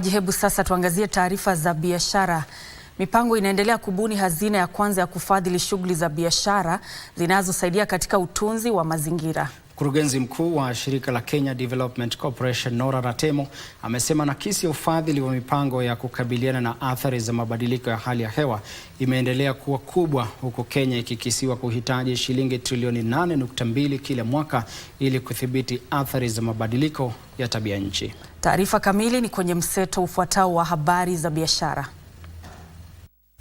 Hebu sasa tuangazie taarifa za biashara. Mipango inaendelea kubuni hazina ya kwanza ya kufadhili shughuli za biashara zinazosaidia katika utunzi wa mazingira. Mkurugenzi mkuu wa shirika la Kenya Development Corporation Nora Ratemo amesema nakisi ya ufadhili wa mipango ya kukabiliana na athari za mabadiliko ya hali ya hewa imeendelea kuwa kubwa, huku Kenya ikikisiwa kuhitaji shilingi trilioni 8.2 kila mwaka ili kudhibiti athari za mabadiliko ya tabia nchi. Taarifa kamili ni kwenye mseto ufuatao wa habari za biashara.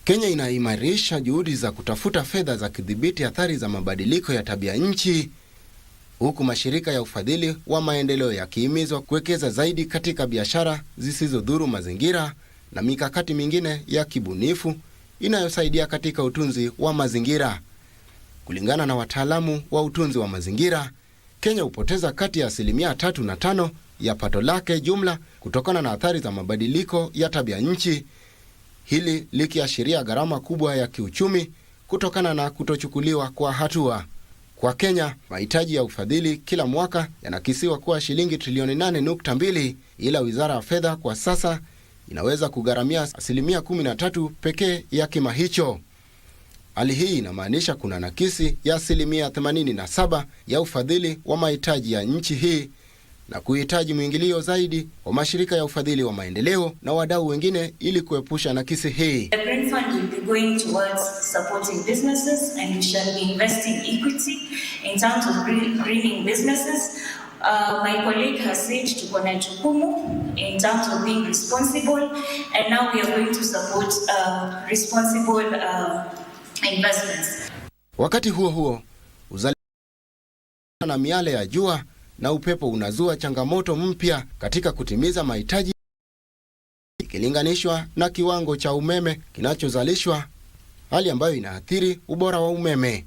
Kenya inaimarisha juhudi za kutafuta fedha za kudhibiti athari za mabadiliko ya tabia nchi, huku mashirika ya ufadhili wa maendeleo yakihimizwa kuwekeza zaidi katika biashara zisizodhuru mazingira na mikakati mingine ya kibunifu inayosaidia katika utunzi wa mazingira. Kulingana na wataalamu wa utunzi wa mazingira, Kenya hupoteza kati ya 3 na 5% ya pato lake jumla kutokana na athari za mabadiliko ya tabia nchi, hili likiashiria gharama kubwa ya kiuchumi kutokana na kutochukuliwa kwa hatua. Kwa Kenya, mahitaji ya ufadhili kila mwaka yanakisiwa kuwa shilingi trilioni 8.2, ila Wizara ya Fedha kwa sasa inaweza kugharamia 13% pekee ya kima hicho. Hali hii inamaanisha kuna nakisi ya 87% ya ufadhili wa mahitaji ya nchi hii na kuhitaji mwingilio zaidi wa mashirika ya ufadhili wa maendeleo na wadau wengine ili kuepusha nakisi hii. The Green Fund will be going towards supporting businesses and we shall be investing equity in terms of greening businesses. My colleague has said tuko na jukumu in terms of being responsible, and now we are going to support responsible investments. Wakati huo huo, uzalishaji na miale ya jua na upepo unazua changamoto mpya katika kutimiza mahitaji ikilinganishwa na kiwango cha umeme kinachozalishwa, hali ambayo inaathiri ubora wa umeme.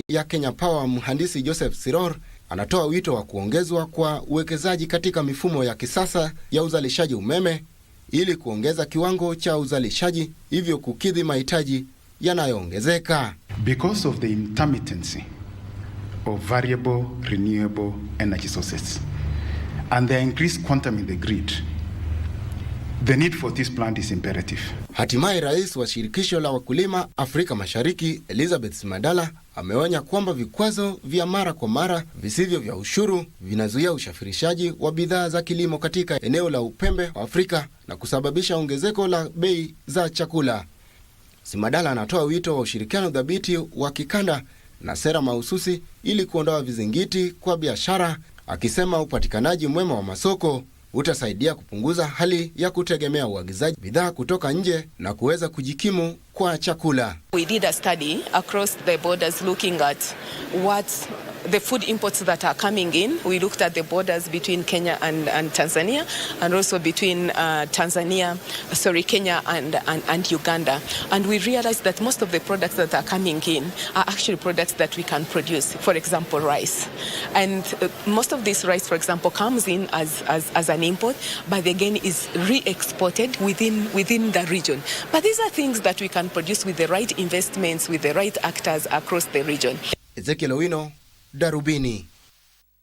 Ya Kenya Power, mhandisi Joseph Siror anatoa wito wa kuongezwa kwa uwekezaji katika mifumo ya kisasa ya uzalishaji umeme ili kuongeza kiwango cha uzalishaji, hivyo kukidhi mahitaji yanayoongezeka. Because of the intermittency of variable renewable energy sources and the increased quantum in the grid, the need for this plant is imperative. Hatimaye rais wa shirikisho la wakulima Afrika Mashariki Elizabeth Simadala ameonya kwamba vikwazo vya mara kwa mara visivyo vya ushuru vinazuia usafirishaji wa bidhaa za kilimo katika eneo la upembe wa Afrika na kusababisha ongezeko la bei za chakula. Simadala anatoa wito wa ushirikiano dhabiti wa kikanda na sera mahususi ili kuondoa vizingiti kwa biashara, akisema upatikanaji mwema wa masoko utasaidia kupunguza hali ya kutegemea uagizaji bidhaa kutoka nje na kuweza kujikimu kwa chakula. We did a study across the borders looking at what the food imports that are coming in. We looked at the borders between Kenya and Tanzania, and also between Kenya and Uganda. And we realized that most of the products that are coming in are actually products that we can produce. For example, rice. And most of this rice, for example, comes in as an import, but again is re-exported within the region. But these are things that we can produce with the right investments, with the right actors across the region. Ezekiel Owino, Darubini.